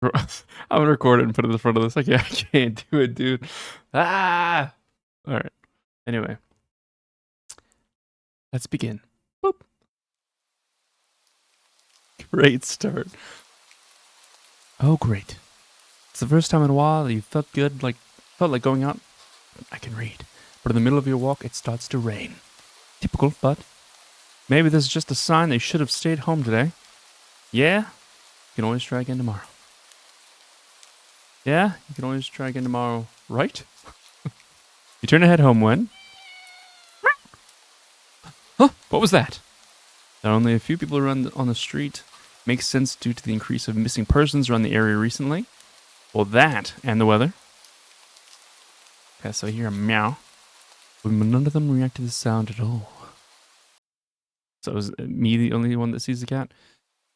I'm gonna record it and put it in front of this. I can't do it, dude. Ah! Alright. Anyway. Let's begin. Boop. Great start. Oh, great. It's the first time in a while you felt like going out. I can read. But in the middle of your walk, it starts to rain. Typical, but maybe this is just a sign that you should have stayed home today. Yeah? You can always try again tomorrow. Yeah? You can always try again tomorrow, right? You turn to head home when... Huh? What was that? There are only a few people around on the street. Makes sense due to the increase of missing persons around the area recently. Well, that and the weather. Okay, so I hear a meow. But none of them react to the sound at all. So is me the only one that sees the cat?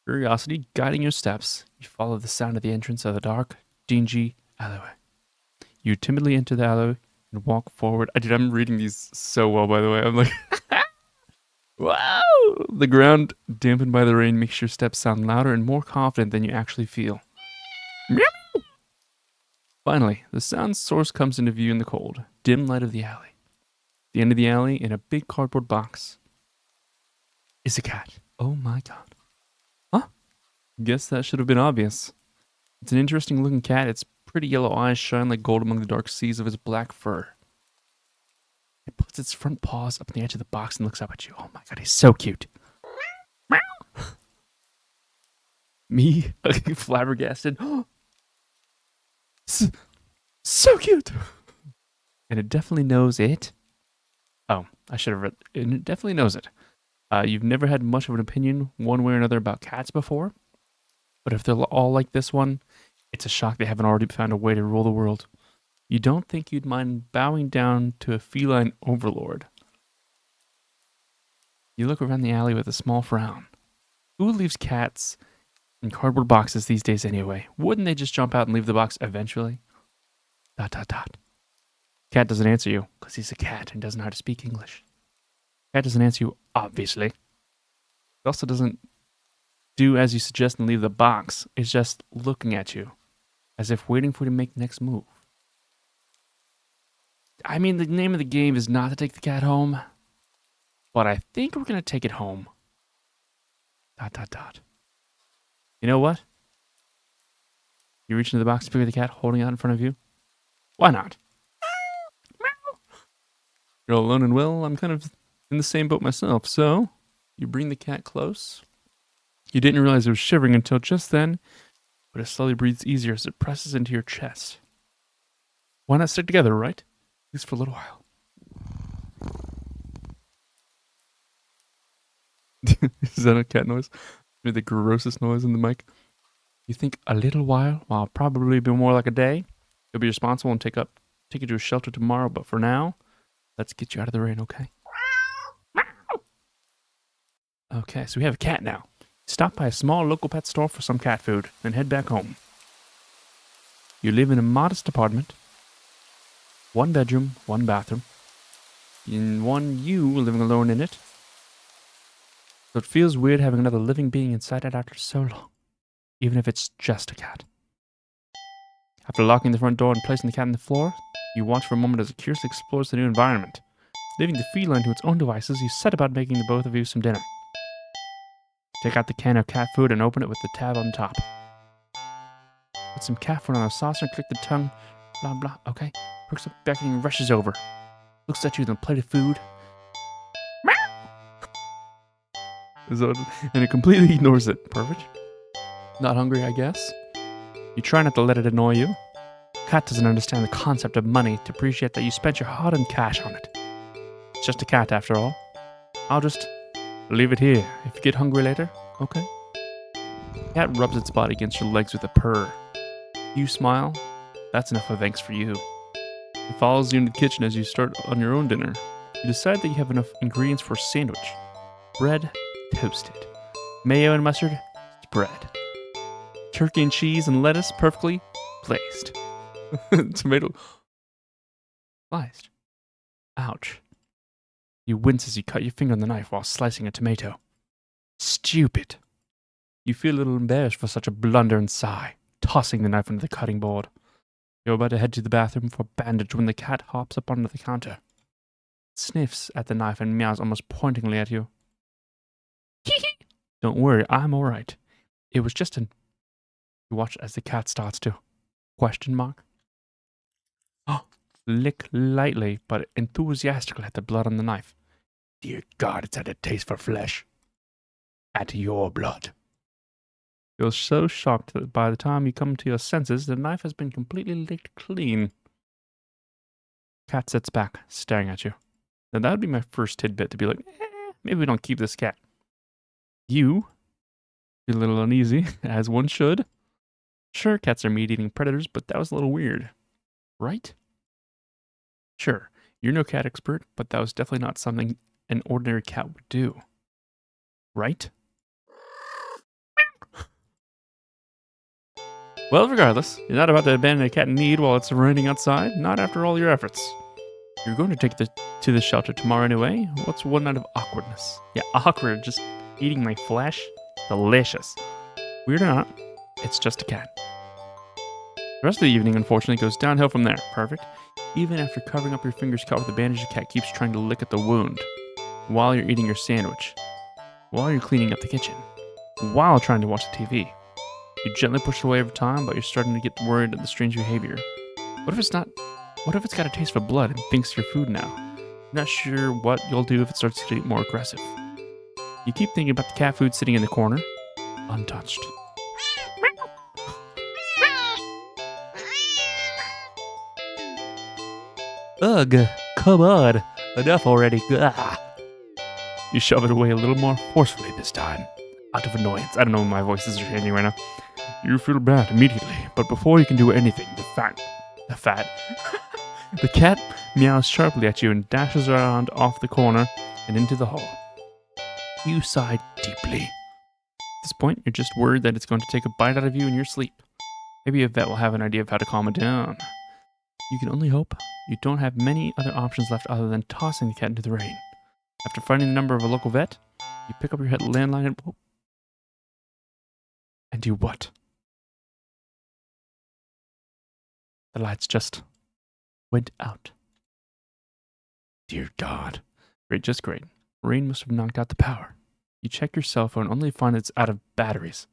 Curiosity guiding your steps, you follow the sound of the entrance of the dark, dingy alleyway. You timidly enter the alleyway and walk forward. I'm reading these so well, by the way. I'm like, wow! The ground, dampened by the rain, makes your steps sound louder and more confident than you actually feel. Meow! Finally, the sound source comes into view in the cold, dim light of the alley. The end of the alley, in a big cardboard box, is a cat. Oh my god. Huh? Guess that should have been obvious. It's an interesting looking cat. Its pretty yellow eyes shine like gold among the dark seas of its black fur. It puts its front paws up on the edge of the box and looks up at you. Oh my god, he's so cute. Meow. Me, flabbergasted. So cute. And it definitely knows it. Oh, I should have read. And it definitely knows it. You've never had much of an opinion one way or another about cats before. But if they're all like this one, it's a shock they haven't already found a way to rule the world. You don't think you'd mind bowing down to a feline overlord. You look around the alley with a small frown. Who leaves cats in cardboard boxes these days anyway? Wouldn't they just jump out and leave the box eventually? ... Cat doesn't answer you, because he's a cat and doesn't know how to speak English. Cat doesn't answer you, obviously. It also doesn't do as you suggest and leave the box. It's just looking at you, as if waiting for you to make the next move. I mean, the name of the game is not to take the cat home, but I think we're going to take it home. ... You know what? You reach into the box to pick up the cat holding out in front of you. Why not? You're all alone and well. I'm kind of in the same boat myself, so you bring the cat close. You didn't realize it was shivering until just then, but it slowly breathes easier as it presses into your chest. Why not stick together, right? At least for a little while. Is that a cat noise? Maybe the grossest noise in the mic. You think a little while probably be more like a day. You'll be responsible and take you to a shelter tomorrow, but for now, let's get you out of the rain, okay? Okay, so we have a cat now. Stop by a small local pet store for some cat food, then head back home. You live in a modest apartment. 1 bedroom, 1 bathroom. In one you living alone in it. So it feels weird having another living being inside it after so long, even if it's just a cat. After locking the front door and placing the cat on the floor, you watch for a moment as it curiously explores the new environment. Leaving the feline to its own devices, you set about making the both of you some dinner. Take out the can of cat food and open it with the tab on top. Put some cat food on a saucer and click the tongue. Blah blah, okay. Perks up back and rushes over. Looks at you with a plate of food. And it completely ignores it. Perfect. Not hungry, I guess. You try not to let it annoy you. Cat doesn't understand the concept of money to appreciate that you spent your hard-earned cash on it. It's just a cat after all. I'll just leave it here. If you get hungry later, okay? Cat rubs its body against your legs with a purr. You smile. That's enough of thanks for you. It follows you into the kitchen as you start on your own dinner. You decide that you have enough ingredients for a sandwich. Bread, toasted. Mayo and mustard, spread. Turkey and cheese and lettuce, perfectly placed. Tomato sliced. Ouch. You wince as you cut your finger on the knife while slicing a tomato. Stupid. You feel a little embarrassed for such a blunder and sigh. tossing the knife onto the cutting board. You're about to head to the bathroom for a bandage when the cat hops up onto the counter. It sniffs at the knife and meows almost pointingly at you. Don't worry, I'm alright. It was just an... You watch as the cat starts to... Question mark? Oh, lick lightly but enthusiastically at the blood on the knife. Dear God, it's had a taste for flesh. At your blood. You're so shocked that by the time you come to your senses, the knife has been completely licked clean. Cat sits back, staring at you. Now that would be my first tidbit to be like, maybe we don't keep this cat. You feel a little uneasy, as one should. Sure, cats are meat-eating predators, but that was a little weird. Right? Sure, you're no cat expert, but that was definitely not something an ordinary cat would do. Right? Well, regardless, you're not about to abandon a cat in need while it's raining outside, not after all your efforts. You're going to take it to the shelter tomorrow anyway. What's one night of awkwardness? Yeah, awkward, just eating my flesh? Delicious. Weird or not, it's just a cat. The rest of the evening, unfortunately, goes downhill from there. Perfect. Even after covering up your fingers cut with a bandage, the cat keeps trying to lick at the wound. While you're eating your sandwich. While you're cleaning up the kitchen. While trying to watch the TV. You gently push it away over time, but you're starting to get worried at the strange behavior. What if it's not? What if it's got a taste for blood and thinks you're food now? You're not sure what you'll do if it starts to get more aggressive. You keep thinking about the cat food sitting in the corner, untouched. Ugh, come on, enough already. Ugh. You shove it away a little more forcefully this time, out of annoyance. I don't know, my voice is changing right now. You feel bad immediately, but before you can do anything, the cat meows sharply at you and dashes around off the corner and into the hall. You sigh deeply. At this point, you're just worried that it's going to take a bite out of you in your sleep. Maybe a vet will have an idea of how to calm it down. You can only hope you don't have many other options left other than tossing the cat into the rain. After finding the number of a local vet, you pick up your landline and do what? The lights just went out. Dear God. Great, just great. Rain must have knocked out the power. You check your cell phone only to find it's out of batteries.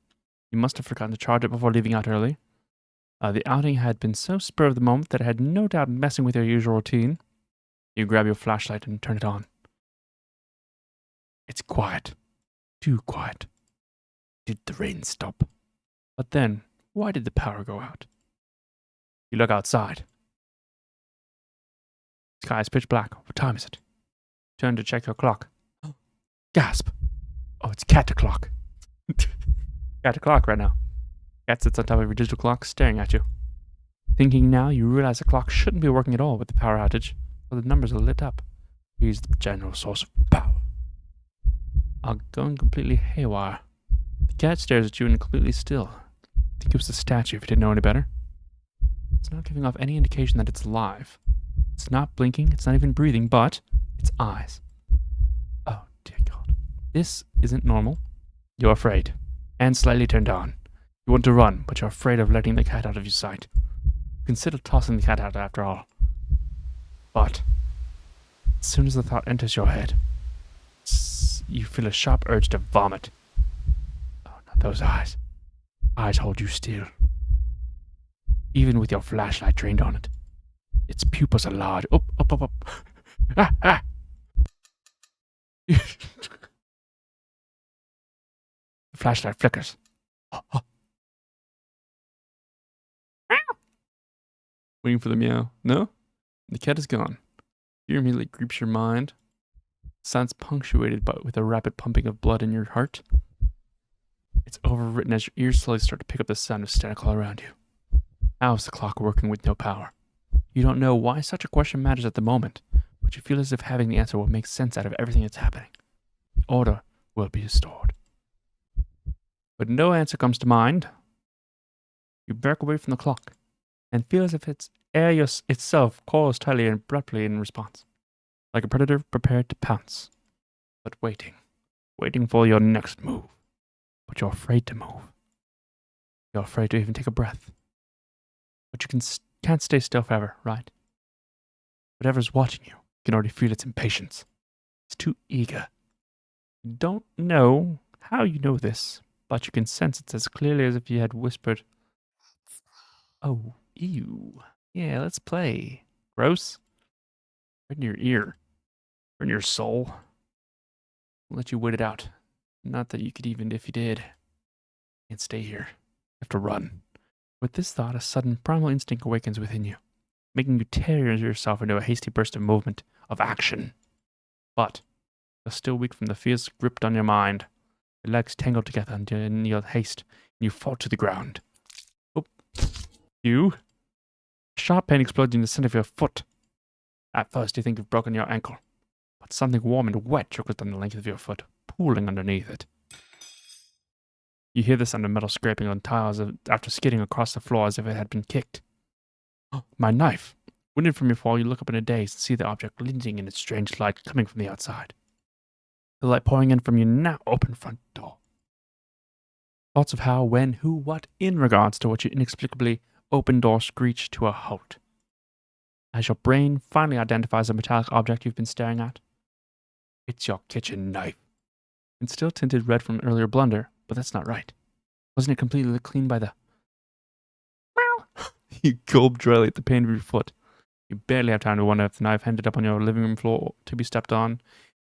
You must have forgotten to charge it before leaving out early. The outing had been so spur of the moment that it had no doubt messing with your usual routine. You grab your flashlight and turn it on. It's quiet. Too quiet. Did the rain stop? But then, why did the power go out? You look outside. The sky is pitch black. What time is it? Turn to check your clock. Gasp. Oh, it's cat o'clock. Cat o'clock right now. Cat sits on top of your digital clock, staring at you. Thinking now, you realize the clock shouldn't be working at all with the power outage, but the numbers are lit up. He's the general source of power. I'll go completely haywire. The cat stares at you and completely still. Think it was a statue if you didn't know any better. It's not giving off any indication that it's alive. It's not blinking, it's not even breathing, but its eyes. Oh, dear God. This isn't normal. You're afraid, and slightly turned on. You want to run, but you're afraid of letting the cat out of your sight. Consider tossing the cat out after all. But, as soon as the thought enters your head, you feel a sharp urge to vomit. Oh, not those eyes. Eyes hold you still. Even with your flashlight trained on it. Its pupils are large. Up. Ah, ah. The flashlight flickers. Waiting for the meow. No? The cat is gone. Fear immediately creeps your mind. Sounds punctuated with a rapid pumping of blood in your heart. It's overwritten as your ears slowly start to pick up the sound of static all around you. How is the clock working with no power? You don't know why such a question matters at the moment, but you feel as if having the answer will make sense out of everything that's happening. The order will be restored. But no answer comes to mind. You back away from the clock and feel as if its air itself calls tightly and abruptly in response, like a predator prepared to pounce, but waiting for your next move. But you're afraid to move. You're afraid to even take a breath. But you can't stay still forever, right? Whatever's watching you can already feel its impatience. It's too eager. You don't know how you know this, but you can sense it as clearly as if you had whispered, "Oh, ew. Yeah, let's play." Gross. Right in your ear. Right in your soul. I'll let you wait it out. Not that you could even if you did. You can't stay here. You have to run. With this thought, a sudden primal instinct awakens within you, making you tear yourself into a hasty burst of movement, of action. But you're still weak from the fierce grip on your mind. Your legs tangled together in your haste, and you fall to the ground. Oh, you! A sharp pain explodes in the center of your foot. At first, you think you've broken your ankle, but something warm and wet trickles down the length of your foot, pooling underneath it. You hear the sound of metal scraping on tiles after skidding across the floor as if it had been kicked. My knife! Winded from your fall, you look up in a daze and see the object glinting in its strange light coming from the outside. The light pouring in from your now open front door. Thoughts of how, when, who, what, in regards to what you inexplicably open door screech to a halt. As your brain finally identifies the metallic object you've been staring at. It's your kitchen knife. It's still tinted red from earlier blunder, but that's not right. Wasn't it completely clean by the... Meow! You gulp dryly at the pain of your foot. You barely have time to wonder if the knife ended up on your living room floor to be stepped on,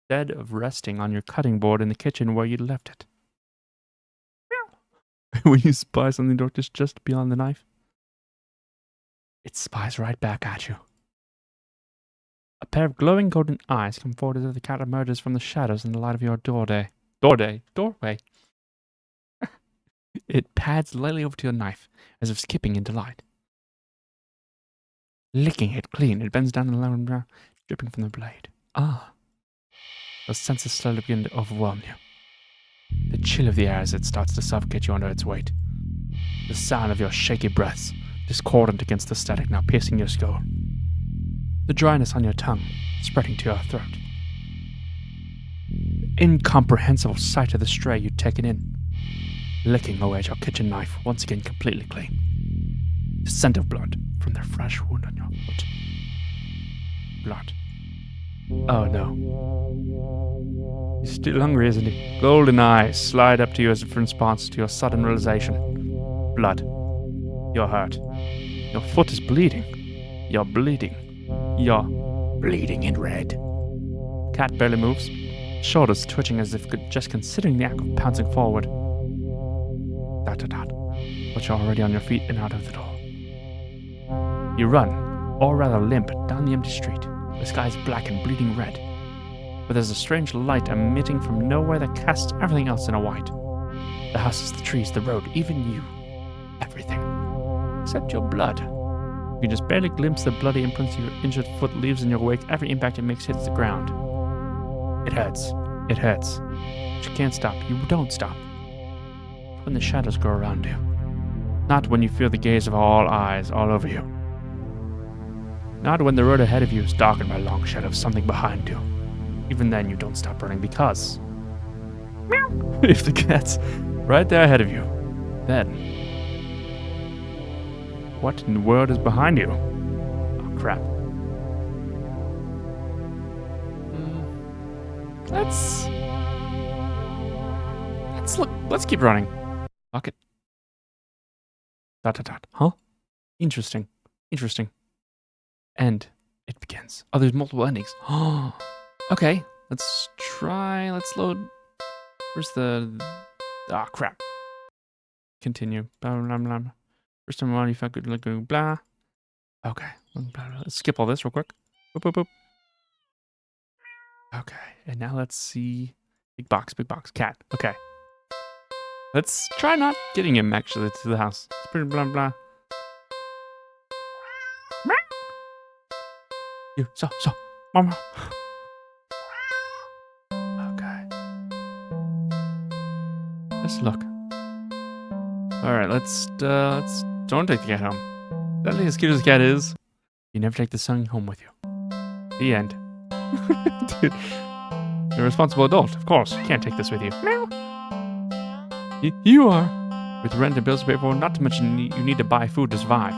instead of resting on your cutting board in the kitchen where you left it. When you spy something dark just beyond the knife, it spies right back at you. A pair of glowing golden eyes come forward as if the cat emerges from the shadows in the light of your doorway. It pads lightly over to your knife, as if skipping in delight. Licking it clean, it bends down the long brow, dripping from the blade. Ah. The senses slowly begin to overwhelm you. The chill of the air as it starts to suffocate you under its weight. The sound of your shaky breaths, discordant against the static now piercing your skull. The dryness on your tongue, spreading to your throat. The incomprehensible sight of the stray you'd taken in, licking away at your kitchen knife, once again completely clean. The scent of blood from the fresh wound on your foot. Blood. Oh no. He's still hungry, isn't he? Golden eyes slide up to you as if in response to your sudden realization. Blood. You're hurt. Your foot is bleeding. You're bleeding. You're bleeding in red. The cat barely moves, shoulders twitching as if just considering the act of pouncing forward. But you're already on your feet and out of the door. You run, or rather limp, down the empty street. The sky is black and bleeding red, but there's a strange light emitting from nowhere that casts everything else in a white. The houses, the trees, the road, even you. Everything. Except your blood. You can just barely glimpse the bloody imprints your injured foot leaves in your wake. Every impact it makes hits the ground. It hurts. It hurts. But you can't stop. You don't stop. When the shadows grow around you. Not when you feel the gaze of all eyes all over you. Not when the road ahead of you is darkened by long shadows of something behind you. Even then you don't stop running because... Meow! If the cat's right there ahead of you, then... What in the world is behind you? Oh, crap. Let's keep running. Fuck it. Huh? Interesting. And it begins. Oh, there's multiple endings. Oh, okay. Let's load. Where's the... Ah, crap. Continue. Blah, blah, blah. First time around, you felt good looking, blah. Okay. Blah, blah. Let's skip all this real quick. Boop, boop, boop. Okay. And now let's see. Big box, cat. Okay. Let's try not getting him, actually, to the house. It's pretty blah, blah. You, so, mama. Okay. Let's look. Alright, let's don't take the cat home. Sadly, as cute as the cat is, you never take the son home with you. The end. Dude. You're a responsible adult, of course. You can't take this with you. Meow. You are. With rent and bills to pay for, not to mention you need to buy food to survive.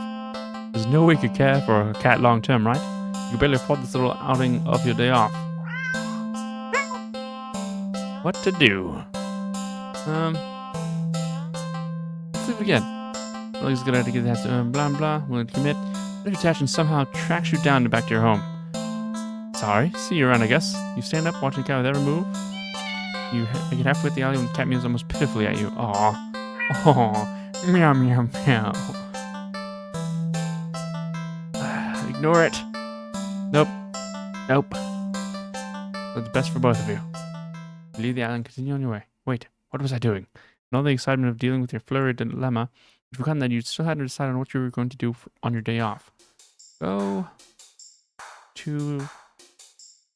There's no way you could care for a cat long term, right? You can barely afford this little outing of your day off. What to do? Let's leave it again. Well, it's a good idea to get that blah blah. Willing to commit. Let attachment somehow tracks you down to back to your home. Sorry, see you around, I guess. You stand up, watching the cat with every move. You get halfway up the alley when the cat mews almost pitifully at you. Aww. Aww. Meow meow meow. Ignore it. Nope. Nope. That's best for both of you. Leave the island and continue on your way. Wait, what was I doing? In all the excitement of dealing with your flurry dilemma, you've forgotten that you still hadn't decided on what you were going to do on your day off. Go to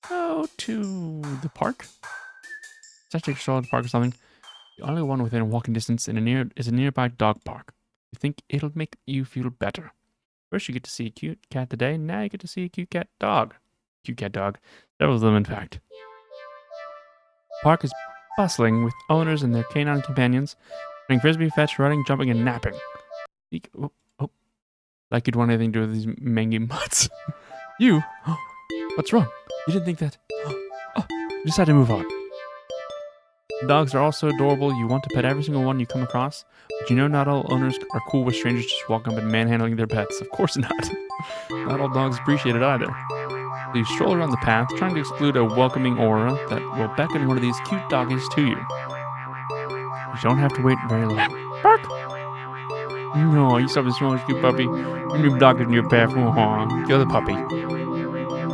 the park? Let's take a stroll at the park or something. The only one within walking distance is a nearby dog park. You think it'll make you feel better. First you get to see a cute cat today, now you get to see a cute cat dog. Cute cat dog. Several of them, in fact. The park is bustling with owners and their canine companions, playing frisbee, fetch, running, jumping, and napping. Oh. Like you'd want anything to do with these mangy mutts. You? What's wrong? You didn't think that? Oh, you decided to move on. Dogs are also adorable. You want to pet every single one you come across. But you know not all owners are cool with strangers just walking up and manhandling their pets. Of course not. Not all dogs appreciate it either. So you stroll around the path, trying to exclude a welcoming aura that will beckon one of these cute doggies to you. You don't have to wait very long. Bark! No, you saw the smallest cute puppy. Your new dog in your path. Kill the puppy.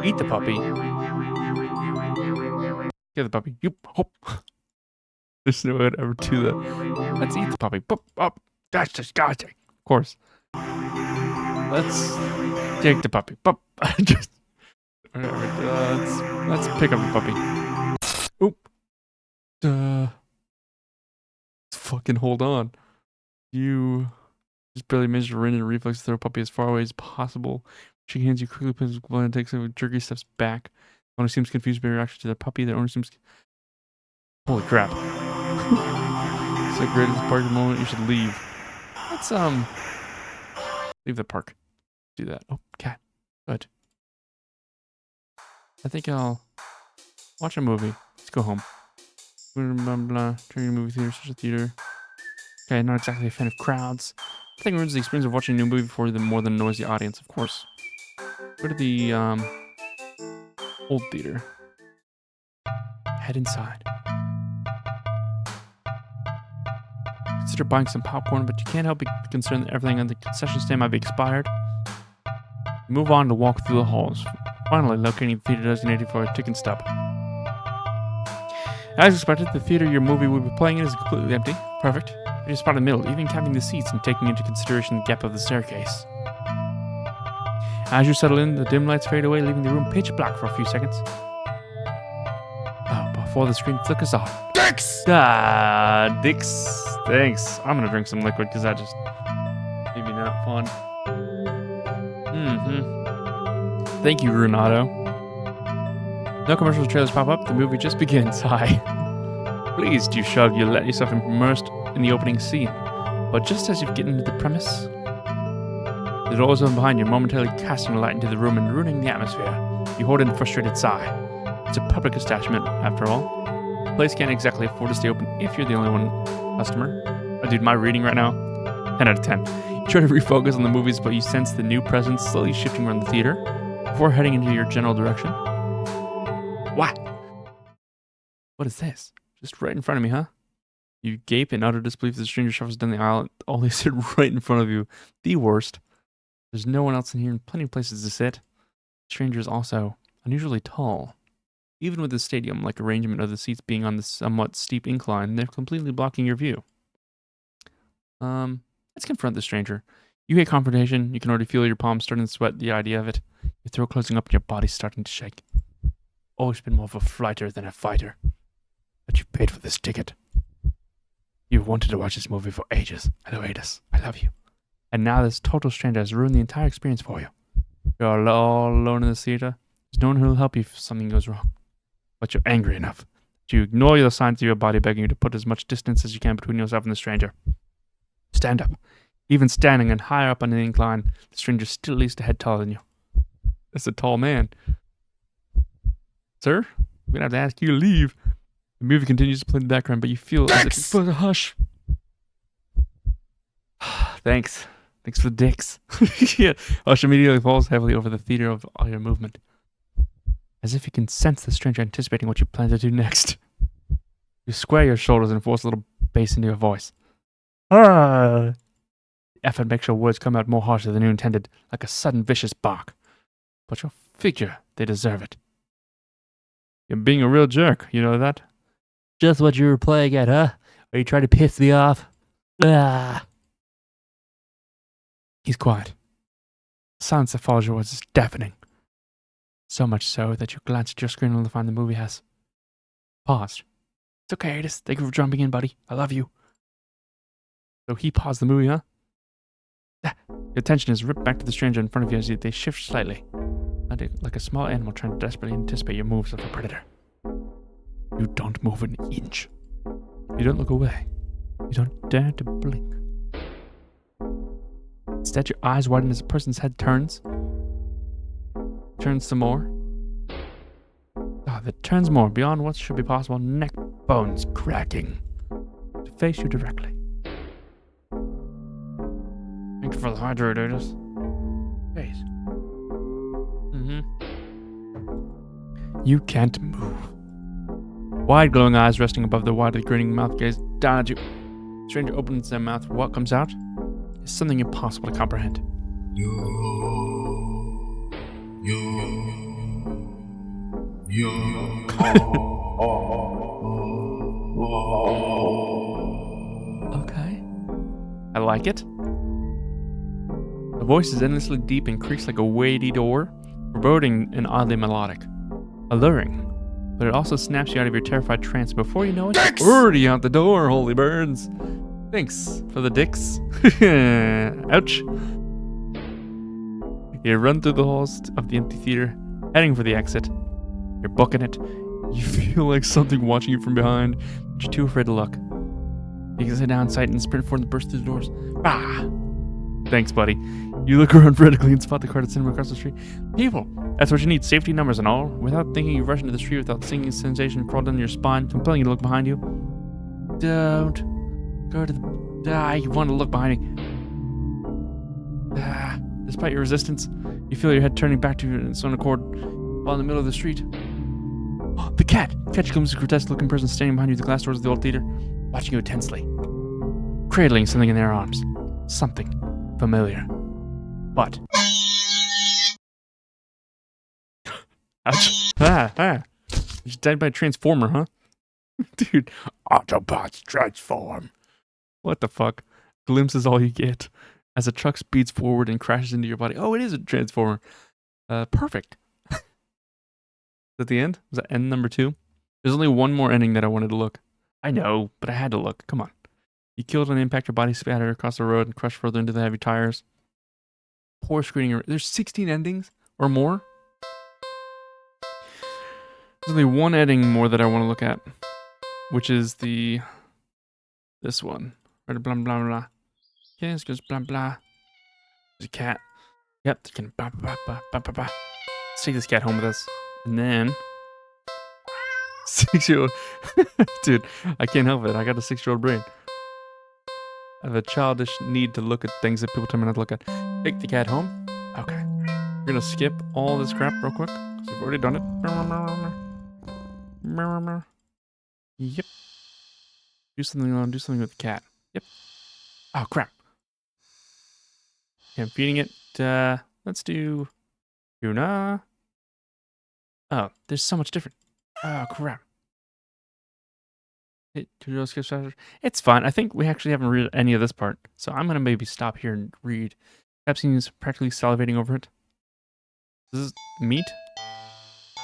Eat the puppy. Kill the puppy. You hop. There's no way I'd ever do that. Let's eat the puppy. Up. That's disgusting. Of course. Let's take the puppy. Just whatever. Let's pick up the puppy. Oop. Let's fucking hold on. You just barely managed to render a reflex to throw a puppy as far away as possible. She hands you quickly, puts his blood and takes some jerky steps back. The owner seems confused by your reaction to the puppy. The owner seems... Holy crap. It's the greatest park at the moment. You should leave. Let's, leave the park. Do that. Oh, cat. Good. I think I'll watch a movie. Let's go home. Blah, blah. Turning a movie theater, such a theater. Okay, not exactly a fan of crowds. I think ruins the experience of watching a new movie before the more than noisy audience, of course. Go to the, old theater. Head inside. Consider buying some popcorn, but you can't help but be concerned that everything on the concession stand might be expired. You move on to walk through the halls, finally locating the theater designated for a ticket stub. As expected, the theater your movie will be playing in is completely empty. Perfect. You're just spot in the middle, even counting the seats and taking into consideration the gap of the staircase. As you settle in, the dim lights fade away, leaving the room pitch black for a few seconds. Oh, before the screen flickers off. Dicks! Dicks. Thanks. I'm gonna drink some liquid because that just made me not fun. Thank you, Renato. No commercial trailers pop up. The movie just begins. Hi. Pleased, you shrug. You let yourself immersed in the opening scene. But just as you get into the premise, the doors open behind you, momentarily casting a light into the room and ruining the atmosphere. You hold in a frustrated sigh. It's a public establishment, after all. The place can't exactly afford to stay open if you're the only one customer. Oh, dude, my reading right now, 10 out of 10. You try to refocus on the movies, but you sense the new presence slowly shifting around the theater before heading into your general direction. What? What is this? Just right in front of me, huh? You gape in utter disbelief as the stranger shuffles down the aisle, all they sit right in front of you. The worst. There's no one else in here and plenty of places to sit. The stranger is also unusually tall. Even with the stadium-like arrangement of the seats being on the somewhat steep incline, they're completely blocking your view. Let's confront the stranger. You hate confrontation. You can already feel your palms starting to sweat at the idea of it. Your throat closing up and your body starting to shake. Always been more of a flighter than a fighter. But you paid for this ticket. You've wanted to watch this movie for ages. Hello, Adis. I love you. And now this total stranger has ruined the entire experience for you. You're all alone in the theater. There's no one who will help you if something goes wrong. But you're angry enough that you ignore the signs of your body begging you to put as much distance as you can between yourself and the stranger. Stand up. Even standing and higher up on the incline, the stranger still at least a head taller than you. That's a tall man. Sir, I'm gonna have to ask you to leave. The movie continues to play in the background, but you feel as if hush. Thanks. Thanks for the dicks. Yeah. Hush immediately falls heavily over the theater of all your movement, as if you can sense the stranger anticipating what you plan to do next. You square your shoulders and force a little bass into your voice. Ah! The effort makes your words come out more harshly than you intended, like a sudden vicious bark. But you'll figure they deserve it. You're being a real jerk, you know that? Just what you were playing at, huh? Are you trying to piss me off? Ah! He's quiet. The silence that follows your words is deafening. So much so that you glance at your screen only to find the movie has paused. It's okay, Atis. Thank you for jumping in, buddy. I love you. So he paused the movie, huh? Your attention is ripped back to the stranger in front of you as they shift slightly, like a small animal trying to desperately anticipate your moves of a predator. You don't move an inch. You don't look away. You don't dare to blink. Instead, your eyes widen as the person's head turns. Turns some more. That turns more, beyond what should be possible, neck bones cracking, to face you directly. Thank you for the hydrators. Face. You can't move. Wide glowing eyes resting above the widely grinning mouth gaze down at you. The stranger opens their mouth. What comes out is something impossible to comprehend. Okay. I like it. The voice is endlessly deep and creaks like a weighty door, foreboding and oddly melodic. Alluring. But it also snaps you out of your terrified trance. Before you know it, you're already out the door, holy birds. Thanks for the dicks. Ouch. You run through the halls of the empty theater, heading for the exit. You're booking it. You feel like something watching you from behind, but you're too afraid to look. You can sit down in sight and sprint forward and burst through the doors. Ah! Thanks, buddy. You look around vertically and spot the crowded cinema across the street. People! That's what you need, safety numbers and all. Without thinking, you rush into the street without seeing a sensation crawl down your spine, compelling you to look behind you. Don't. Go to the... you want to look behind you. Despite your resistance, you feel your head turning back to you in its own accord while in the middle of the street. The cat! Catch glimpses of a grotesque-looking person standing behind you at the glass doors of the old theater, watching you intensely. Cradling something in their arms. Something familiar. But... Ouch. He's dead by a transformer, huh? Dude, Autobots transform. What the fuck? Glimpse is all you get as a truck speeds forward and crashes into your body. Oh, it is a transformer. Perfect. Is that the end? Was that end number 2? There's only one more ending that I wanted to look. I know, but I had to look. Come on. You killed on impact, your body spattered across the road and crushed further into the heavy tires. Poor screening. There's 16 endings or more? There's only one ending more that I want to look at, which is this one. Blah, blah, blah, blah. Yes, goes blah, blah. There's a cat. Yep, they can blah, blah, blah, blah, blah, blah. Let's take this cat home with us. And then... 6-year-old... Dude, I can't help it. I got a 6-year-old brain. I have a childish need to look at things that people tell me not to look at. Take the cat home. Okay. We're gonna skip all this crap real quick, because we've already done it. Yep. Do something with the cat. Yep. Oh, crap. Okay, I'm feeding it. Let's do... Tuna. Oh, there's so much different. Oh, crap. It's fine. I think we actually haven't read any of this part, so I'm gonna maybe stop here and read. Pepsi's practically salivating over it. This is meat.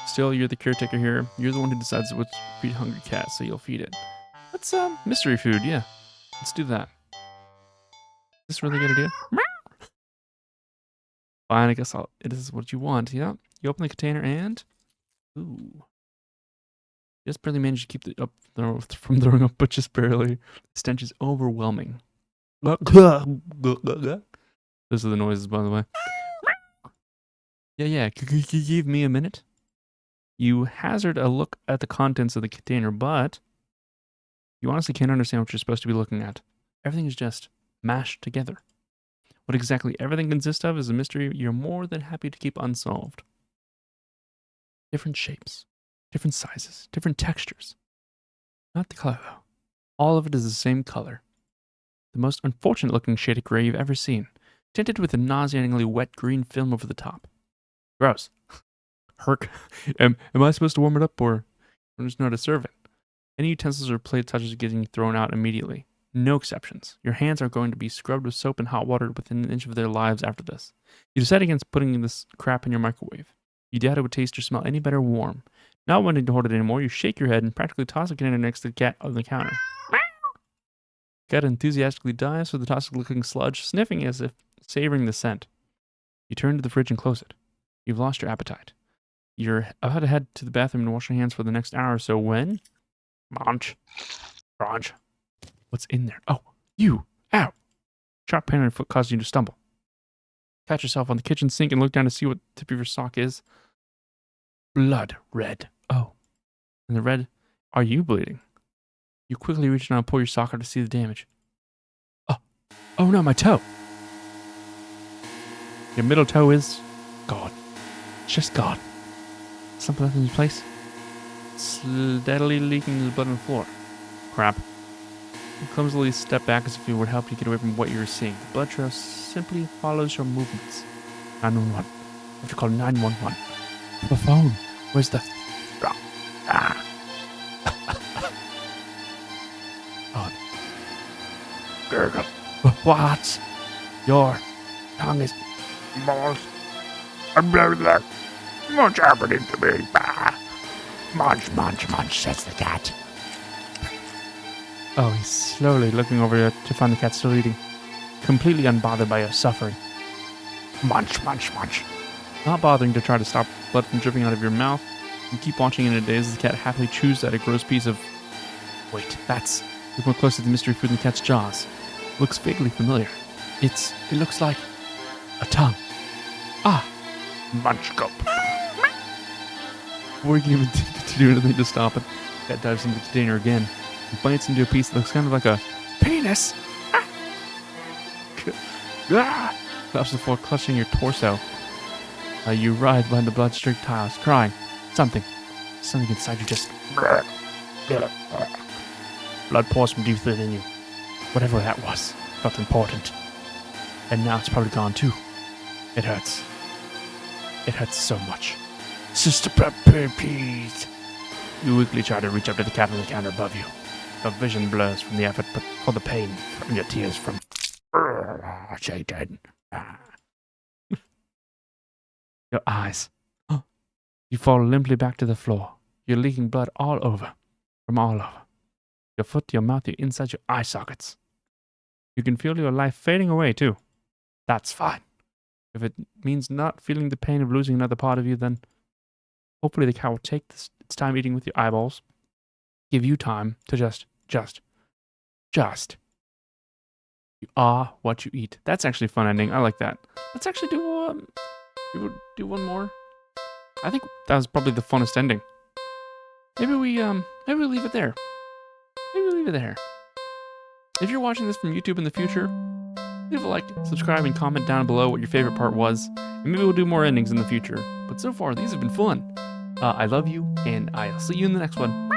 Still, you're the caretaker here. You're the one who decides what to feed hungry cat, so you'll feed it. Let's mystery food. Yeah, let's do that. Is this really a good idea? Fine, I guess it is what you want. Yeah. You open the container and ooh. Just barely managed to keep it up from throwing up, but just barely. The stench is overwhelming. Those are the noises, by the way. Yeah. Give me a minute. You hazard a look at the contents of the container, but you honestly can't understand what you're supposed to be looking at. Everything is just mashed together. What exactly everything consists of is a mystery you're more than happy to keep unsolved. Different shapes, different sizes, different textures. Not the color, though. All of it is the same color. The most unfortunate looking shade of gray you've ever seen, tinted with a nauseatingly wet green film over the top. Gross. Herc. Am I supposed to warm it up, or I'm just not a servant? Any utensils or plate touches getting thrown out immediately. No exceptions. Your hands are going to be scrubbed with soap and hot water within an inch of their lives after this. You decide against putting this crap in your microwave. You doubt it would taste or smell any better warm. Not wanting to hold it anymore, you shake your head and practically toss the container next to the cat on the counter. Cat enthusiastically dives for the toxic-looking sludge, sniffing as if savoring the scent. You turn to the fridge and close it. You've lost your appetite. You're about to head to the bathroom and wash your hands for the next hour or so when... Munch. Crunch. What's in there? Oh, you! Ow! Sharp pain on your foot caused you to stumble. Catch yourself on the kitchen sink and look down to see what the tip of your sock is. Blood red. Oh. And the red... Are you bleeding? You quickly reach down and pull your sock out to see the damage. Oh no, my toe! Your middle toe is... gone. It's just gone. Something left in its place. Steadily leaking the blood on the floor. Crap. You clumsily step back as if it would help you get away from what you were seeing. The blood trail simply follows your movements. 911. You have to call 911. The phone. Where's the... Ah. Oh. Gurgle. What? Your tongue is... Balls. What's happening to me? Munch, munch, munch, says the cat. Oh, he's slowly looking over to find the cat still eating, completely unbothered by your suffering. Munch, munch, munch. Not bothering to try to stop blood from dripping out of your mouth, you keep watching in a daze as the cat happily chews at a gross piece of... Wait, that's... Look more closely at the mystery food in the cat's jaws. Looks vaguely familiar. It looks like... a tongue. Ah! Munch gulp. Before you can even think to do anything to stop it, the cat dives into the container again and bites into a piece that looks kind of like a penis. Ah! Ah! Drops to the floor, clutching your torso. You writhe behind the blood-streaked tiles, crying. Something inside you just... Blood pours from deep within you. Whatever that was, felt important. And now it's probably gone too. It hurts. It hurts so much. Sister Peas. You weakly try to reach up to the cat on the counter above you. Your vision blurs from the effort, but for the pain from your tears from... Satan. Your eyes. You fall limply back to the floor. You're leaking blood all over. From all over. Your foot, your mouth, your inside, your eye sockets. You can feel your life fading away, too. That's fine. If it means not feeling the pain of losing another part of you, then hopefully the cat will take its time eating with your eyeballs. Give you time to just. You are what you eat. That's actually a fun ending. I like that. Let's actually do one more. I think that was probably the funnest ending. Maybe we leave it there. If you're watching this from YouTube in the future, leave a like, subscribe, and comment down below what your favorite part was. And maybe we'll do more endings in the future. But so far, these have been fun. I love you, and I'll see you in the next one.